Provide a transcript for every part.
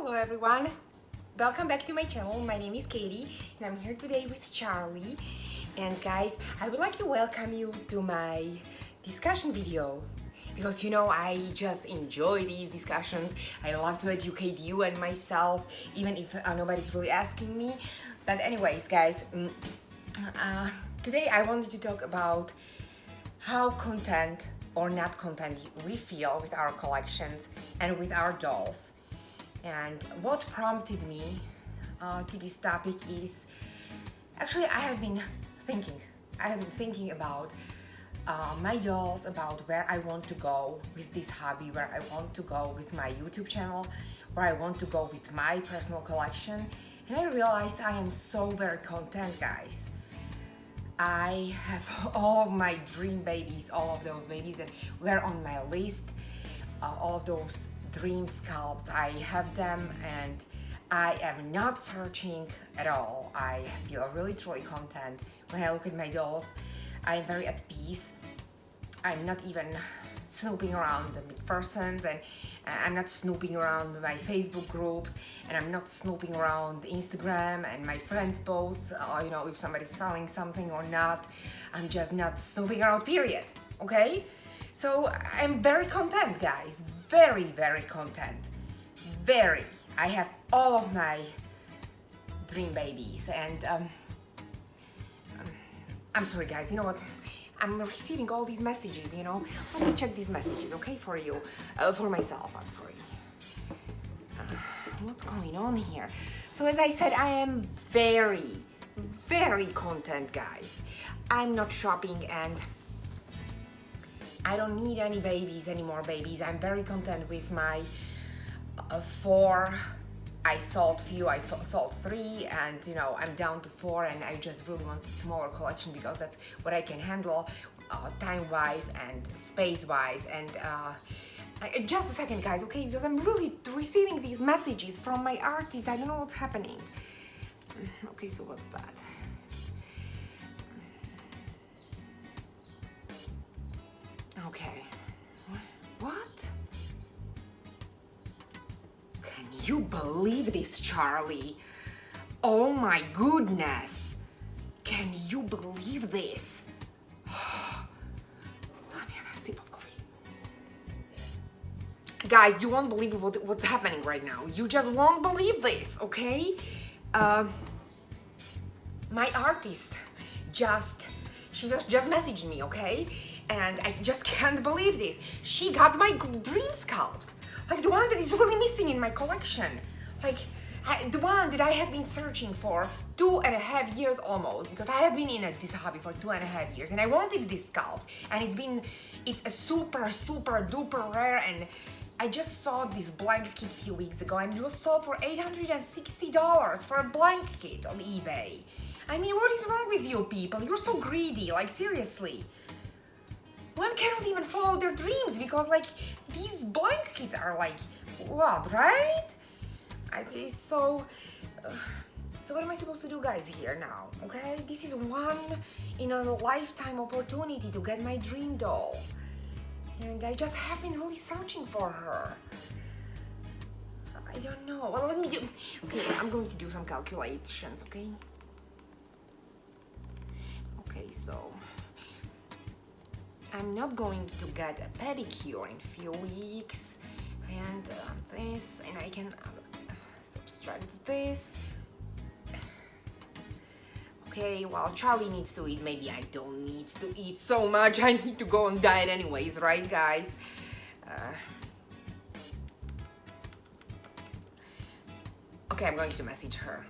Hello everyone, welcome back to my channel. My name is Katie and I'm here today with Charlie. And guys, I would like to welcome you to my discussion video because you know I just enjoy these discussions. I love to educate you and myself even if nobody's really asking me. But anyways guys, today I wanted to talk about how content or not content we feel with our collections and with our dolls. And what prompted me to this topic is actually I have been thinking about my dolls, about where I want to go with this hobby, where I want to go with my YouTube channel, where I want to go with my personal collection. And I realized I am so very content, guys. I have all of my dream babies, all of those babies that were on my list, all of those dream sculpts. I have them and I am not searching at all. I feel really truly content when I look at my dolls. I'm very at peace. I'm not even snooping around the McPhersons, and I'm not snooping around my Facebook groups, and I'm not snooping around Instagram and my friends posts, you know, if somebody's selling something or not. I'm just not snooping around, period, okay? So I'm very content, guys, very, very content, very. I have all of my dream babies, and I'm sorry guys, you know what? I'm receiving all these messages, you know. Let me check these messages, okay, for you, for myself, I'm sorry. What's going on here? So as I said, I am very, very content, guys. I'm not shopping and I don't need any babies, any more babies. I'm very content with my 4. I sold few, I sold 3, and you know, I'm down to 4, and I just really want a smaller collection because that's what I can handle time-wise and space-wise. And just a second guys, okay, because I'm really receiving these messages from my artists. I don't know what's happening. Okay, so what's that? Okay, what? Can you believe this, Charlie? Oh my goodness! Can you believe this? Let me have a sip of coffee. Guys, you won't believe what's happening right now. You just won't believe this, okay? My artist she just messaged me, okay? And I just can't believe this. She got my dream sculpt. Like the one that is really missing in my collection. Like the one that I have been searching for 2.5 years almost, because I have been in this hobby for 2.5 years and I wanted this sculpt, and it's a super, super duper rare, and I just saw this blank kit a few weeks ago and it was sold for $860 for a blank kit on eBay. I mean, what is wrong with you people? You're so greedy, like seriously. One cannot even follow their dreams because like these blank kits are like, what, right? So what am I supposed to do guys here now, okay? This is one in a lifetime opportunity to get my dream doll. And I just have been really searching for her. I don't know, well let me do, okay, I'm going to do some calculations, okay? Okay, so I'm not going to get a pedicure in a few weeks, and this, and I can subtract this. Okay, well, Charlie needs to eat. Maybe I don't need to eat so much. I need to go on diet anyways, right, guys? Okay, I'm going to message her.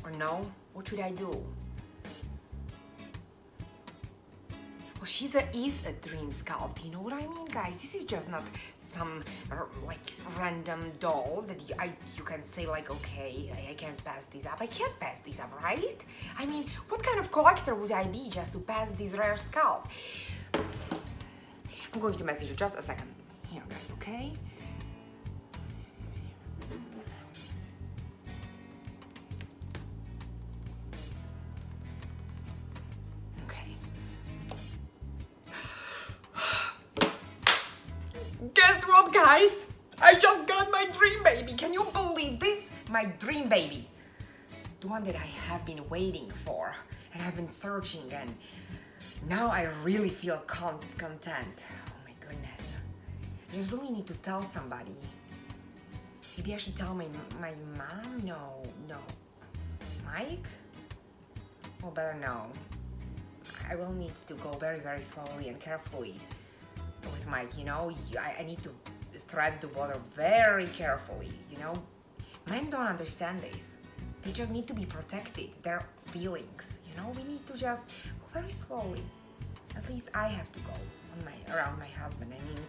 Or no? What should I do? Well, she is a dream sculpt, you know what I mean, guys? This is just not some like random doll that you can say like, okay, I can't pass this up. I can't pass this up, right? I mean, what kind of collector would I be just to pass this rare sculpt? I'm going to message you, just a second. Here, guys, okay? Guess what, guys? I just got my dream baby. Can you believe this? My dream baby. The one that I have been waiting for and I've been searching, and now I really feel content. Oh my goodness. I just really need to tell somebody. Maybe I should tell my mom? No. Mike? Oh, better no. I will need to go very, very slowly and carefully with Mike, you know? I need to thread the water very carefully, you know? Men don't understand this. They just need to be protected, their feelings, you know? We need to just go very slowly. At least I have to go around my husband. I mean,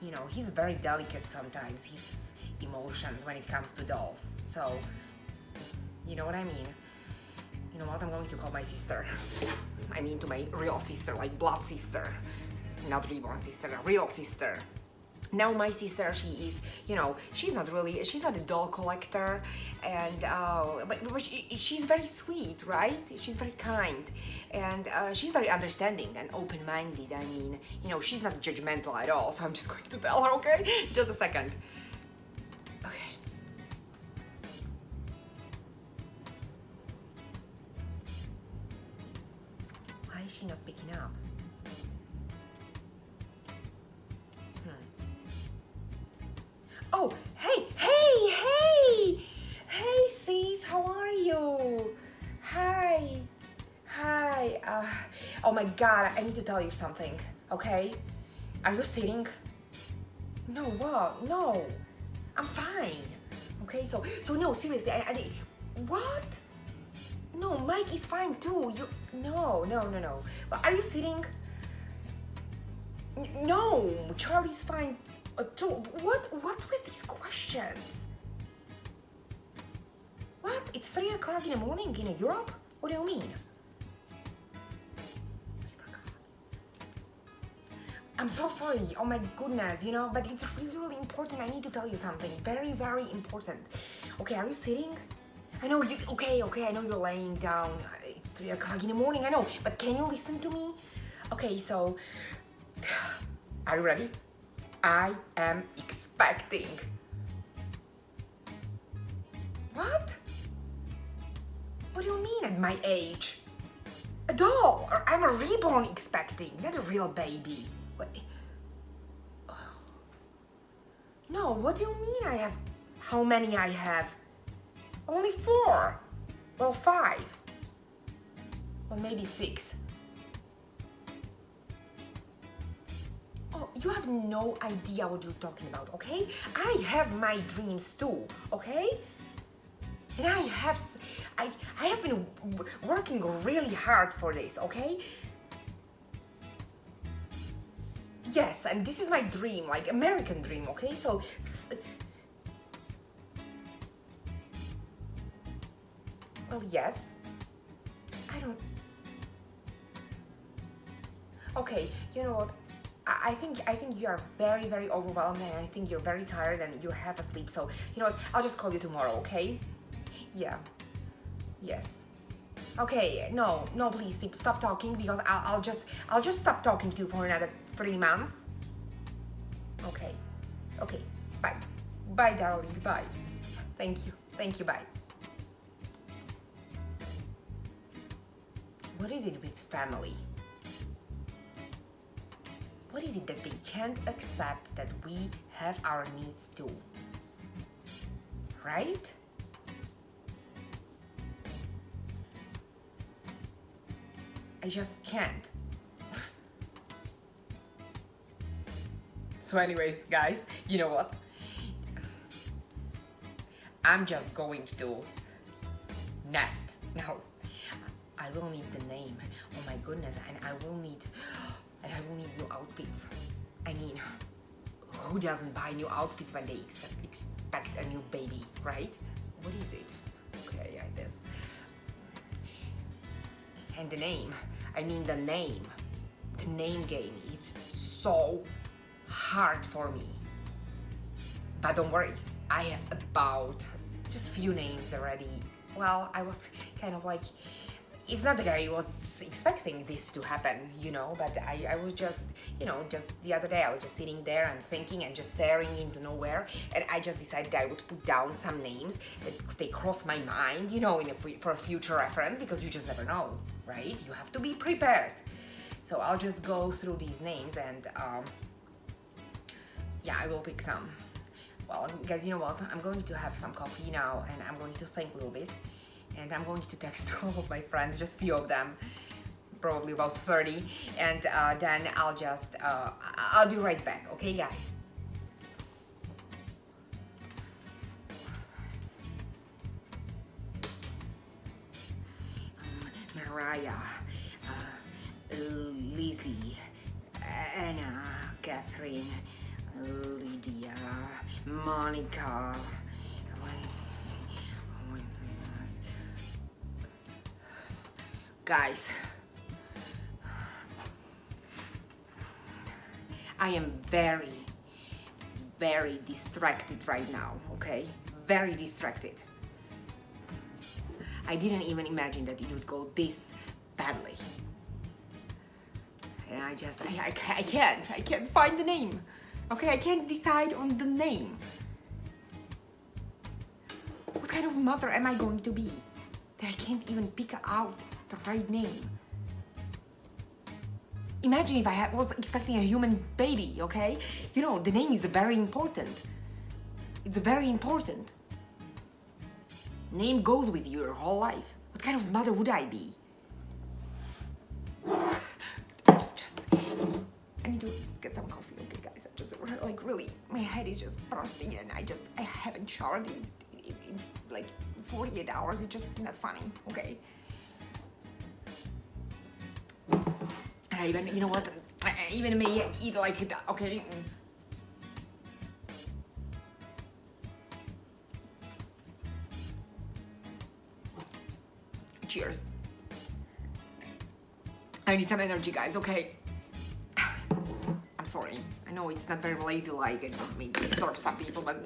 you know, he's very delicate sometimes, his emotions when it comes to dolls. So, you know what I mean? You know what, I'm going to call my sister. I mean to my real sister, like blood sister. Not reborn sister, a real sister. Now my sister, she is, you know, she's not a doll collector, and but she's very sweet, right? She's very kind, and she's very understanding and open-minded. I mean, you know, she's not judgmental at all, so I'm just going to tell her, okay? Just a second. Okay. Why is she not picking up? Oh, hey, sis, how are you? Hi. Oh my God, I need to tell you something, okay? Are you sitting? No, what? No, I'm fine. Okay, so no, seriously, what? No, Mike is fine too. No. But are you sitting? No, Charlie's fine. What's with these questions? What? It's 3 o'clock in the morning in Europe? What do you mean? I'm so sorry. Oh my goodness, you know, but it's really, really important. I need to tell you something. Very, very important. Okay, are you sitting? I know you, okay, I know you're laying down. It's 3 o'clock in the morning, I know. But can you listen to me? Okay, so, are you ready? I am expecting. What? What do you mean at my age? A doll, or I'm a reborn expecting, not a real baby. What? No, what do you mean I have, how many I have? Only 4. Well, 5. Well, maybe 6. You have no idea what you're talking about, okay? I have my dreams too, okay? And I have been working really hard for this, okay? Yes, and this is my dream, like American dream, okay? So, well, yes. I don't. Okay, you know what? I think you are very, very overwhelmed, and I think you're very tired and you're half asleep. So, you know what? I'll just call you tomorrow, okay? Yeah. Yes. Okay. No, please stop talking, because I'll just stop talking to you for another 3 months. Okay. Okay. Bye. Bye, darling. Bye. Thank you. Bye. What is it with family? What is it that they can't accept that we have our needs too? Right? I just can't. So anyways, guys, you know what? I'm just going to nest. Now, I will need the name. Oh my goodness, and I will need new outfits. I mean, who doesn't buy new outfits when they expect a new baby, right? What is it? Okay, yeah, this. And the name. I mean the name. The name game. It's so hard for me. But don't worry, I have about just few names already. Well, I was kind of like, it's not that I was expecting this to happen, you know, but I was just, you know, just the other day I was just sitting there and thinking and just staring into nowhere, and I just decided I would put down some names that they crossed my mind, you know, for a future reference, because you just never know, right? You have to be prepared. So I'll just go through these names and yeah, I will pick some. Well, guys, you know what? I'm going to have some coffee now and I'm going to think a little bit. And I'm going to text all of my friends, just few of them, probably about 30. And then I'll just, I'll be right back, okay guys? Mariah, Lizzie, Anna, Catherine, Lydia, Monica. Guys, I am very, very distracted right now, okay? Very distracted. I didn't even imagine that it would go this badly. And I can't find the name. Okay, I can't decide on the name. What kind of mother am I going to be that I can't even pick out the right name? Imagine if I was expecting a human baby, okay? You know, the name is very important. It's very important. Name goes with you your whole life. What kind of mother would I be? I need to get some coffee, okay guys? I'm just like really, my head is just bursting and I haven't showered in like 48 hours. It's just not funny, okay? I even, you know what? I even may eat like, okay. Cheers. I need some energy, guys, okay? I'm sorry. I know it's not very ladylike and it may disturb some people, but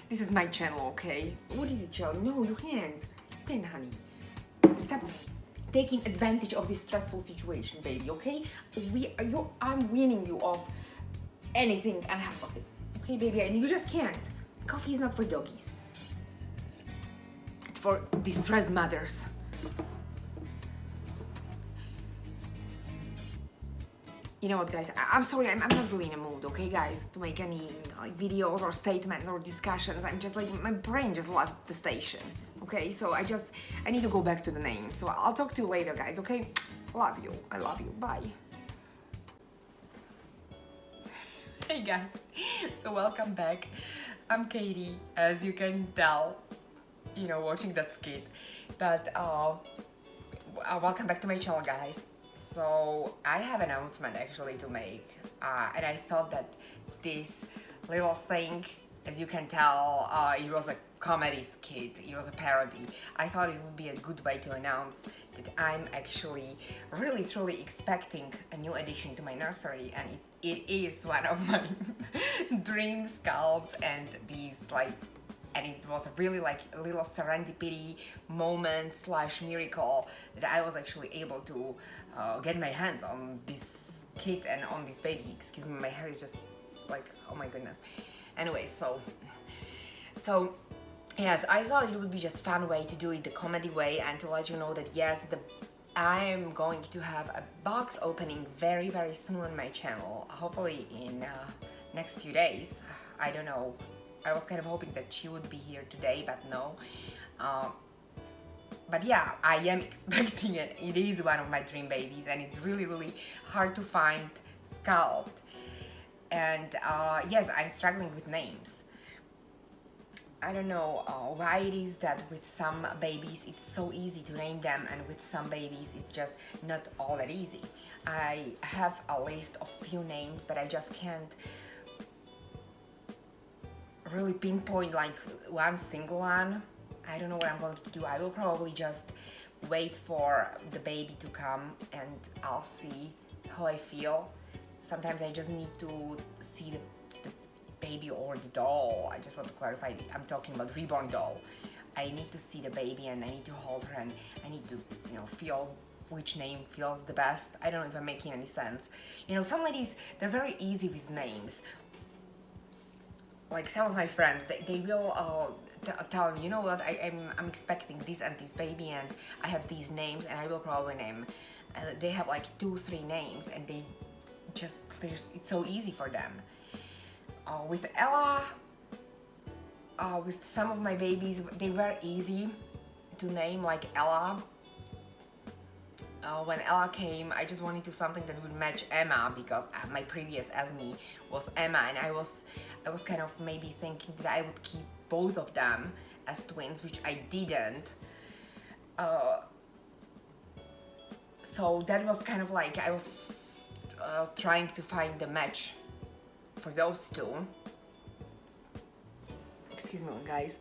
this is my channel, okay? What is it, Charlie? No, you can't. You can't, honey. Stop taking advantage of this stressful situation, baby, okay? I'm weaning you off anything and have coffee. Okay, baby? And you just can't. Coffee is not for doggies. It's for distressed mothers. You know what, guys? I'm sorry, I'm not really in a mood, okay, guys, to make any like videos or statements or discussions. I'm just like, my brain just left the station, okay? So I need to go back to the name. So I'll talk to you later, guys, okay? Love you. I love you. Bye. Hey, guys. So welcome back. I'm Katie, as you can tell, you know, watching that skit. But welcome back to my channel, guys. So I have an announcement actually to make, and I thought that this little thing, as you can tell, it was a comedy skit, it was a parody. I thought it would be a good way to announce that I'm actually really truly expecting a new addition to my nursery, and it is one of my dream sculpts, and it was really like a little serendipity moment / miracle that I was actually able to get my hands on this kit and on this baby. Excuse me, my hair is just like, oh my goodness. Anyway, so yes, I thought it would be just fun way to do it the comedy way, and to let you know that yes, I'm going to have a box opening very soon on my channel, hopefully in next few days. I don't know. I was kind of hoping that she would be here today, but no. But yeah, I am expecting it. It is one of my dream babies, and it's really hard to find sculpt. And yes, I'm struggling with names. I don't know why it is that with some babies it's so easy to name them, and with some babies it's just not all that easy. I have a list of few names, but I just can't really pinpoint like one single one. I don't know what I'm going to do. I will probably just wait for the baby to come and I'll see how I feel. Sometimes I just need to see the baby or the doll. I just want to clarify, I'm talking about Reborn doll. I need to see the baby and I need to hold her and I need to, you know, feel which name feels the best. I don't know if I'm making any sense. You know, some ladies, they're very easy with names. Like some of my friends, they will tell me, you know what, I'm expecting this and this baby and I have these names and I will probably name. They have like 2-3 names and they just, it's so easy for them. With Ella, with some of my babies, they were easy to name, like Ella. When Ella came, I just wanted to something that would match Emma, because my previous Esme was Emma, and I was kind of maybe thinking that I would keep both of them as twins, which I didn't. So that was kind of like I was trying to find the match for those two. Excuse me, guys.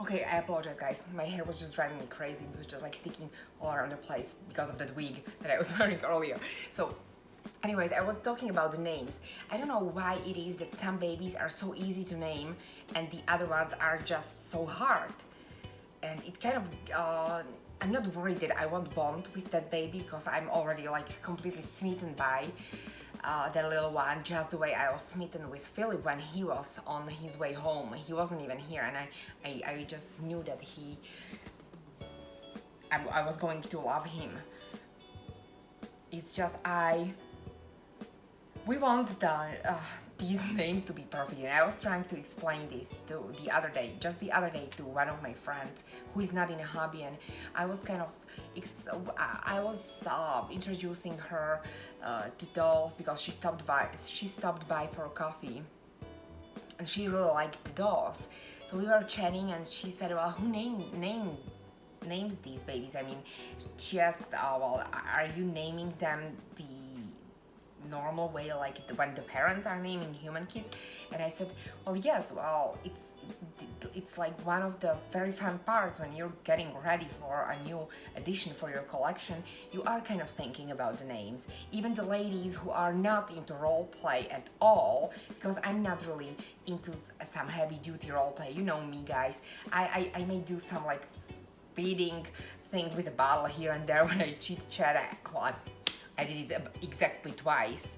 Okay, I apologize, guys. My hair was just driving me crazy. It was just like sticking all around the place because of that wig that I was wearing earlier. So, anyways, I was talking about the names. I don't know why it is that some babies are so easy to name and the other ones are just so hard. And it kind of, I'm not worried that I won't bond with that baby because I'm already like completely smitten by the little one, just the way I was smitten with Philip when he was on his way home. He wasn't even here, and I just knew that I was going to love him. It's just we want these names to be perfect, and I was trying to explain this just the other day to one of my friends who is not in a hobby, and I was kind of introducing her to dolls because she stopped by for coffee and she really liked the dolls. So we were chatting and she said, well, who names these babies? I mean, she asked, well, are you naming them the normal way, like when the parents are naming human kids? And I said, well, yes, well, it's like one of the very fun parts when you're getting ready for a new addition for your collection. You are kind of thinking about the names. Even the ladies who are not into role play at all, because I'm not really into some heavy duty role play. You know me, guys. I may do some like feeding thing with a bottle here and there when I chit chat. I did it exactly twice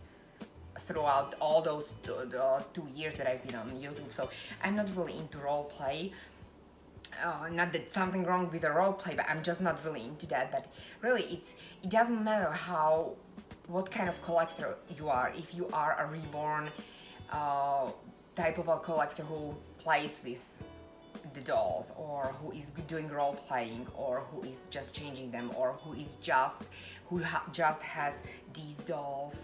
throughout all those 2 years that I've been on YouTube. So I'm not really into role play. Not that something wrong with the role play, but I'm just not really into that. But really, it doesn't matter what kind of collector you are. If you are a reborn type of a collector who plays with the dolls, or who is doing role playing, or who is just changing them, or who just has these dolls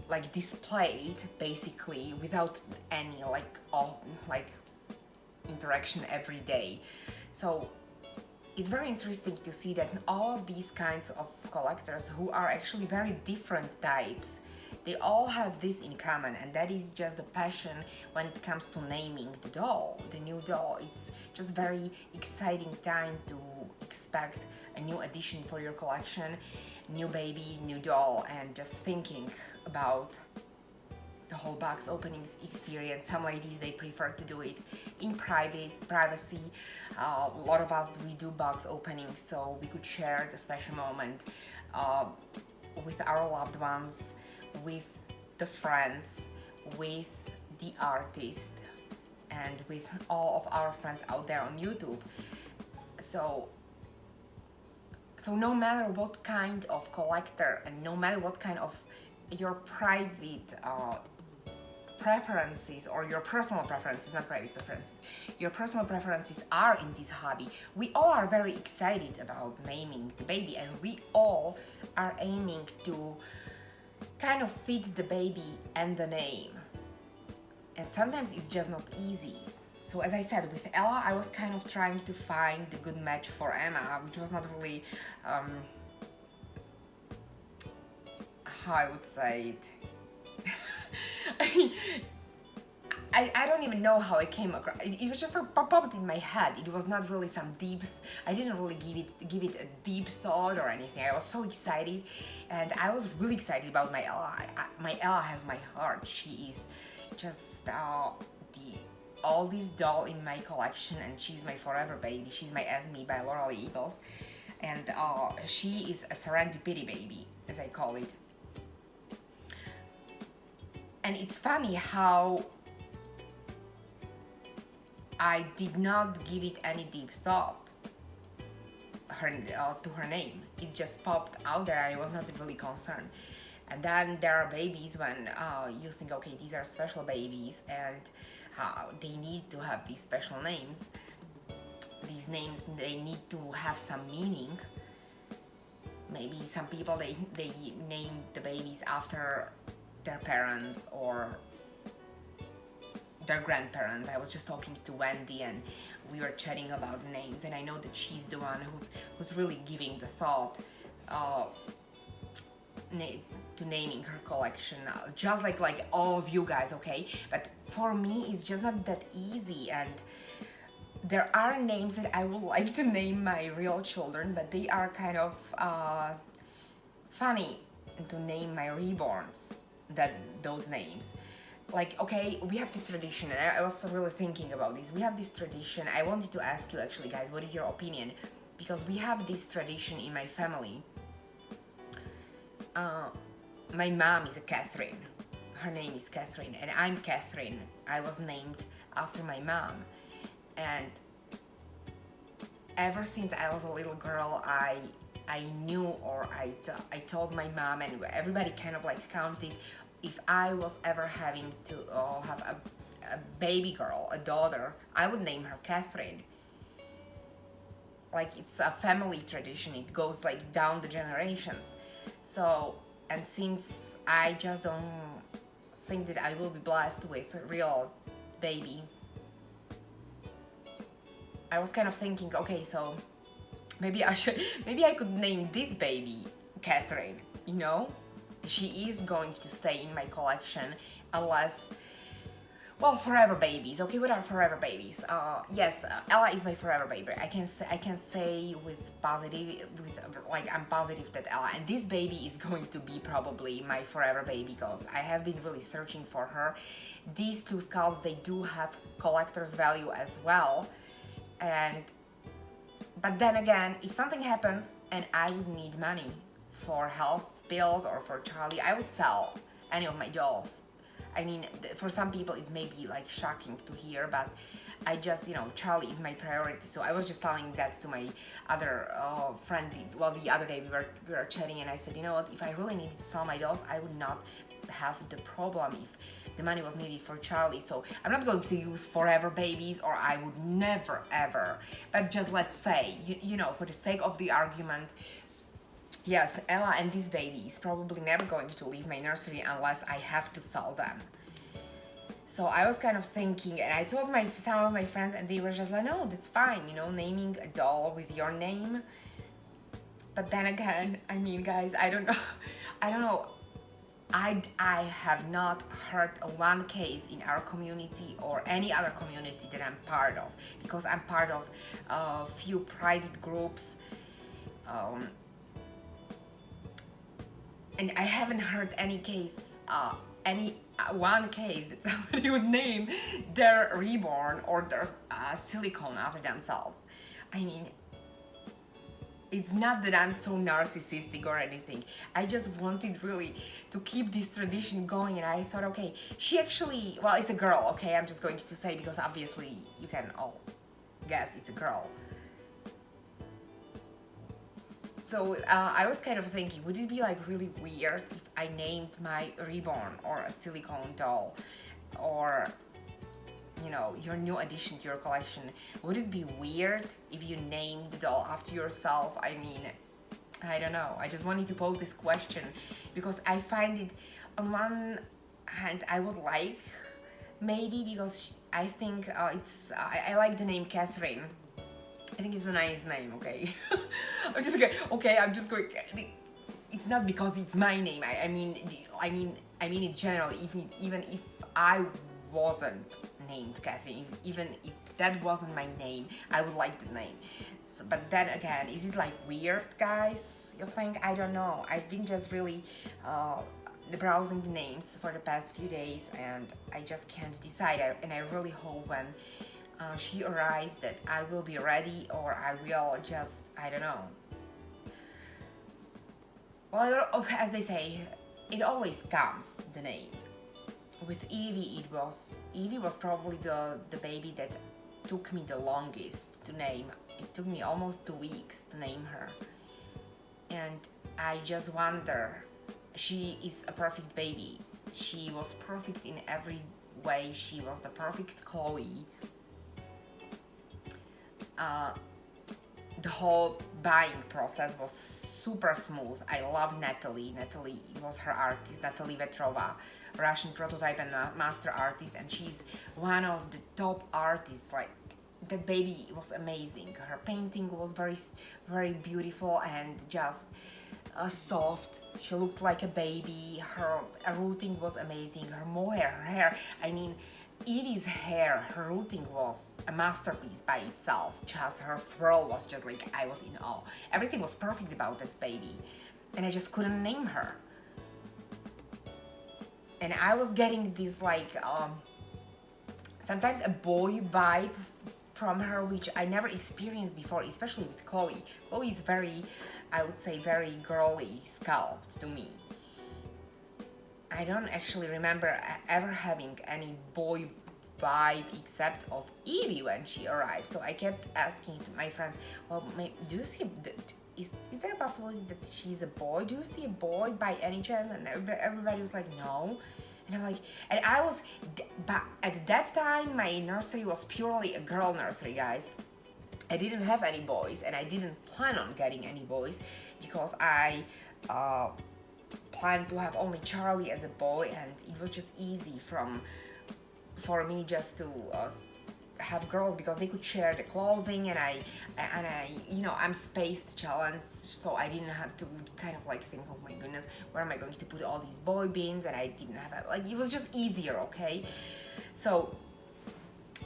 like displayed basically without any like interaction every day. So it's very interesting to see that all these kinds of collectors who are actually very different types, they all have this in common, and that is just the passion when it comes to naming the new doll. It's just very exciting time to expect a new addition for your collection, new baby, new doll, and just thinking about the whole box opening experience. Some ladies, they prefer to do it in privacy. A lot of us, we do box openings so we could share the special moment with our loved ones, with the friends, with the artist, and with all of our friends out there on YouTube. So no matter what kind of collector and no matter what kind of your private preferences or your personal preferences, not private preferences, your personal preferences are in this hobby, we all are very excited about naming the baby, and we all are aiming to kind of fit the baby and the name. And sometimes it's just not easy. So as I said, with Ella, I was kind of trying to find the good match for Emma, which was not really, how I would say it. I don't even know how it came across. It was just popped in my head. It was not really some deep. I didn't really give it a deep thought or anything. I was so excited, and I was really excited about my Ella. My Ella has my heart. She is just oldest doll in my collection, and she's my forever baby. She's my Esme by Laurel Eagles, and she is a serendipity baby, as I call it. And it's funny how I did not give it any deep thought to her name. It just popped out there. I was not really concerned. And then there are babies when you think, okay, these are special babies and they need to have these special names. These names, they need to have some meaning. Maybe some people, they name the babies after their parents or their grandparents. I was just talking to Wendy and we were chatting about names, and I know that she's the one who's really giving the thought to naming her collection, just like all of you guys, okay? But for me, it's just not that easy, and there are names that I would like to name my real children, but they are kind of funny to name my reborns, those names. Like, okay, we have this tradition, and I was really thinking about this. We have this tradition. I wanted to ask you, actually, guys, what is your opinion? Because we have this tradition in my family. My mom is a Catherine. Her name is Catherine, and I'm Catherine. I was named after my mom. And ever since I was a little girl, I knew, or I told my mom, and everybody kind of like counted, if I was ever having to have a baby girl, a daughter, I would name her Catherine. Like, it's a family tradition. It goes like down the generations. So, and since I just don't think that I will be blessed with a real baby, I was kind of thinking, okay, so maybe I could name this baby Catherine, you know? She is going to stay in my collection unless, well, forever babies. Okay, what are forever babies? Yes, Ella is my forever baby. I can say with I'm positive that Ella, and this baby is going to be probably my forever baby, because I have been really searching for her. These two skulls, they do have collector's value as well, but then again, if something happens and I would need money for health bills or for Charlie, I would sell any of my dolls. I mean, for some people it may be like shocking to hear, but I just, Charlie is my priority. So I was just telling that to my other friend. Well, the other day we were chatting, and I said, you know what, if I really needed to sell my dolls, I would not have the problem if the money was needed for Charlie. So I'm not going to use forever babies, or I would never ever, but just let's say, for the sake of the argument, yes, Ella and this baby is probably never going to leave my nursery unless I have to sell them. So I was kind of thinking, and I told some of my friends, and they were just like, no, that's fine, naming a doll with your name. But then again, I mean, guys, I don't know. I have not heard one case in our community or any other community that I'm part of, because I'm part of a few private groups. And I haven't heard any case, one case that somebody would name their Reborn or their silicone after themselves. I mean, it's not that I'm so narcissistic or anything. I just wanted really to keep this tradition going, and I thought, okay, she actually, well, it's a girl, okay, I'm just going to say, because obviously you can all guess it's a girl. So I was kind of thinking, would it be like really weird if I named my Reborn or a silicone doll, or your new addition to your collection? Would it be weird if you named the doll after yourself? I mean, I don't know. I just wanted to pose this question because I find it, on one hand, I would like, maybe because I think I like the name Catherine. I think it's a nice name, okay? I'm just going, it's not because it's my name. I mean it generally, even if I wasn't named Kathy, even if that wasn't my name, I would like the name. So, but then again, is it like weird, guys? You think? I don't know. I've been just really browsing the names for the past few days, and I just can't decide. And I really hope when she arrives that I will be ready, or I will just, I don't know. Well, as they say, it always comes, the name. With Evie, Evie was probably the baby that took me the longest to name. It took me almost 2 weeks to name her. And I just wonder, she is a perfect baby. She was perfect in every way. She was the perfect Chloe. The whole buying process was super smooth. I love Natalie. Natalie was her artist, Natalie Vetrova, Russian prototype and master artist, and she's one of the top artists. Like, that baby was amazing. Her painting was very beautiful and just soft. She looked like a baby. Her rooting was amazing. Her mohair, her hair. I mean, Evie's hair, her rooting was a masterpiece by itself. Just her swirl was just like, I was in awe. Everything was perfect about that baby, and I just couldn't name her. And I was getting this like sometimes a boy vibe from her, which I never experienced before, especially with Chloe. Chloe is very, I would say, very girly sculpt to me. I don't actually remember ever having any boy vibe except of Evie when she arrived. So I kept asking my friends, well, do you see, is there a possibility that she's a boy? Do you see a boy by any chance? And everybody was like, no. And I'm like, and I was, but at that time, my nursery was purely a girl nursery, guys. I didn't have any boys, and I didn't plan on getting any boys because I planned to have only Charlie as a boy, and it was just easy for me just to have girls because they could share the clothing, and I you know, I'm spaced challenged, so I didn't have to kind of like think, oh my goodness, where am I going to put all these boy bins, and I didn't have like, it was just easier, okay? So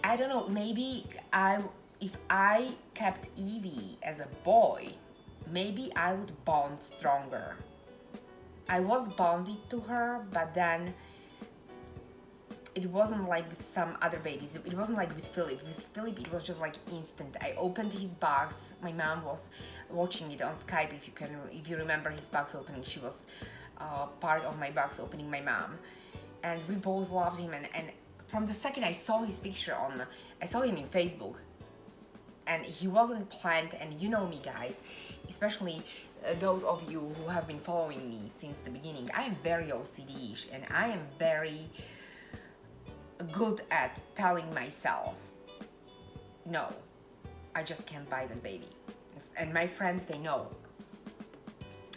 I don't know, maybe if I kept Evie as a boy, maybe I would bond stronger. I was bonded to her, but then it wasn't like with some other babies. It wasn't like with Philip. With Philip, it was just like instant. I opened his box. My mom was watching it on Skype. If you remember his box opening, she was part of my box opening. My mom, and we both loved him. And from the second I saw his picture I saw him in Facebook, and he wasn't planned. And you know me, guys, especially those of you who have been following me since the beginning. I am very OCD-ish, and I am very good at telling myself, no, I just can't buy that baby. And my friends, they know.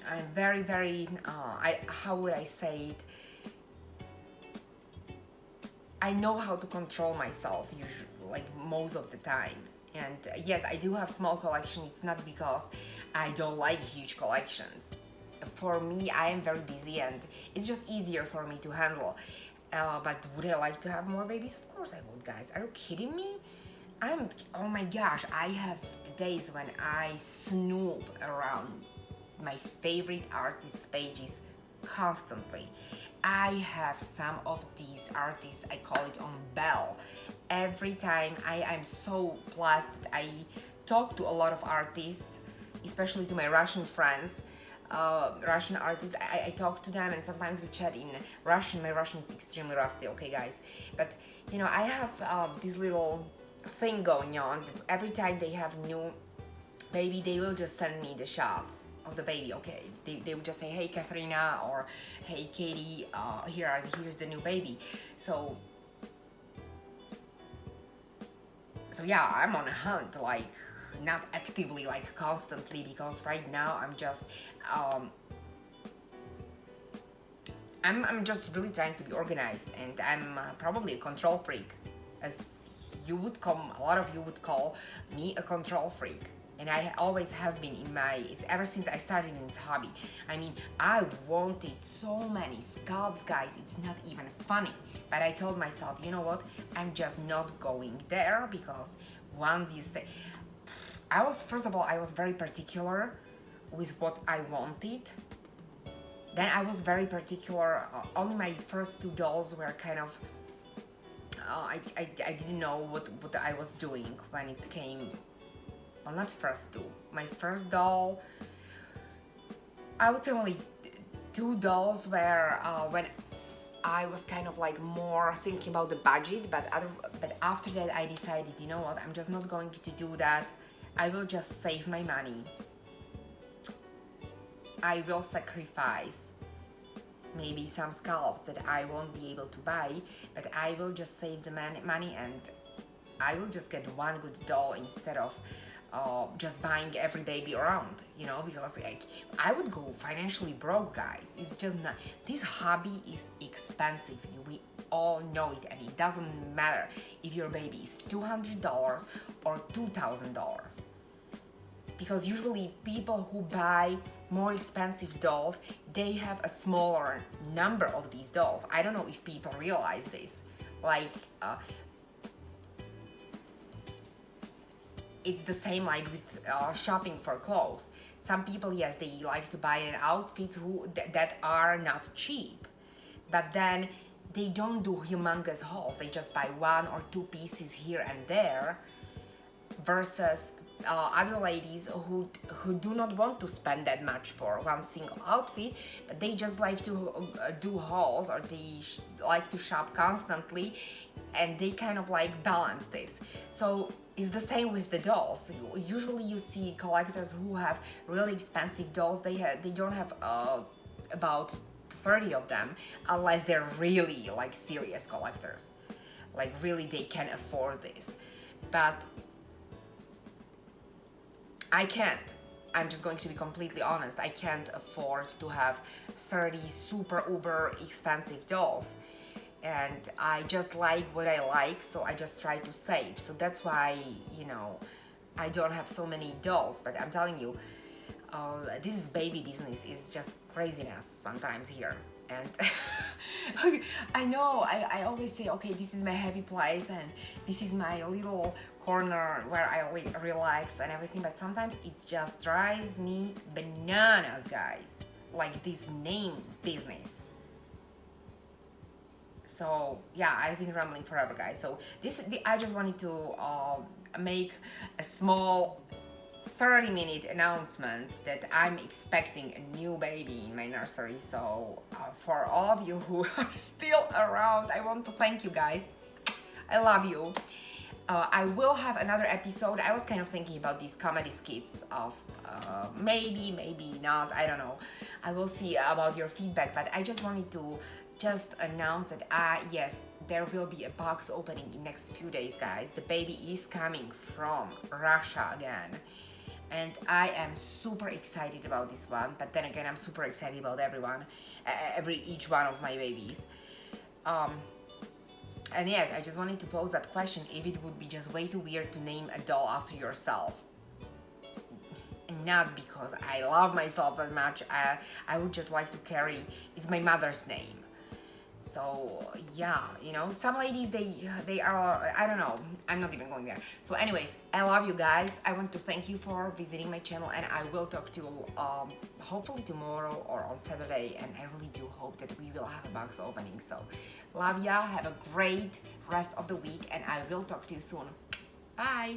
I'm very, how would I say it? I know how to control myself, usually, like most of the time. And yes, I do have small collection. It's not because I don't like huge collections. For me, I am very busy, and it's just easier for me to handle. But would I like to have more babies? Of course I would, guys. Are you kidding me? Oh my gosh, I have days when I snoop around my favorite artists' pages constantly. I have some of these artists, I call it on bell. Every time I'm so blessed. I talk to a lot of artists, especially to my Russian friends. Russian artists, I talk to them, and sometimes we chat in Russian. My Russian is extremely rusty, okay guys, but you know, I have this little thing going on that every time they have new baby, they will just send me the shots of the baby, okay? They would just say, hey Katharina, or hey Katie, here's the new baby. So yeah, I'm on a hunt, like not actively, like constantly, because right now I'm just I'm just really trying to be organized, and I'm probably a control freak, as a lot of you would call me a control freak. And I always have been it's ever since I started in this hobby. I mean, I wanted so many sculpts, guys, it's not even funny. But I told myself, you know what, I'm just not going there, because once you stay, first of all, I was very particular with what I wanted. Then I was very particular. Only my first two dolls were kind of, I didn't know what I was doing when it came, well, not first two. My first doll, I would say only two dolls were when I was kind of like more thinking about the budget, but after that I decided, you know what, I'm just not going to do that. I will just save my money. I will sacrifice maybe some scallops that I won't be able to buy, but I will just save the money, and I will just get one good doll instead of just buying every baby around, you know, because like I would go financially broke, guys. It's just not, this hobby is expensive. We all know it, and it doesn't matter if your baby is $200 or $2,000. Because usually people who buy more expensive dolls, they have a smaller number of these dolls. I don't know if people realize this. Like, it's the same like with shopping for clothes. Some people, yes, they like to buy an outfits that are not cheap, but then they don't do humongous hauls. They just buy one or two pieces here and there, versus other ladies who do not want to spend that much for one single outfit, but they just like to do hauls, or they like to shop constantly, and they kind of like balance this. So it's the same with the dolls. Usually you see collectors who have really expensive dolls. They don't have about 30 of them, unless they're really like serious collectors, like really they can afford this. But I can't. I'm just going to be completely honest. I can't afford to have 30 super uber expensive dolls. And I just like what I like, so I just try to save. So that's why, you know, I don't have so many dolls. But I'm telling you, this is baby business. It's just craziness sometimes here. And I know, I always say, okay, this is my happy place and this is my little corner where I relax and everything, but sometimes it just drives me bananas, guys, like this name business. So yeah, I've been rambling forever, guys. So I just wanted to make a small 30-minute announcement that I'm expecting a new baby in my nursery. So for all of you who are still around, I want to thank you guys. I love you. I will have another episode. I was kind of thinking about these comedy skits of maybe not, I don't know. I will see about your feedback, but I just wanted to just announce that yes, there will be a box opening in next few days, guys. The baby is coming from Russia again. And I am super excited about this one, but then again, I'm super excited about each one of my babies. And yes, I just wanted to pose that question, if it would be just way too weird to name a doll after yourself. Not because I love myself that much, I would just like to carry, it's my mother's name. So yeah, you know, some ladies, they are, I don't know, I'm not even going there. So anyways, I love you guys. I want to thank you for visiting my channel, and I will talk to you hopefully tomorrow or on Saturday, and I really do hope that we will have a box opening. So love ya, have a great rest of the week, and I will talk to you soon. Bye.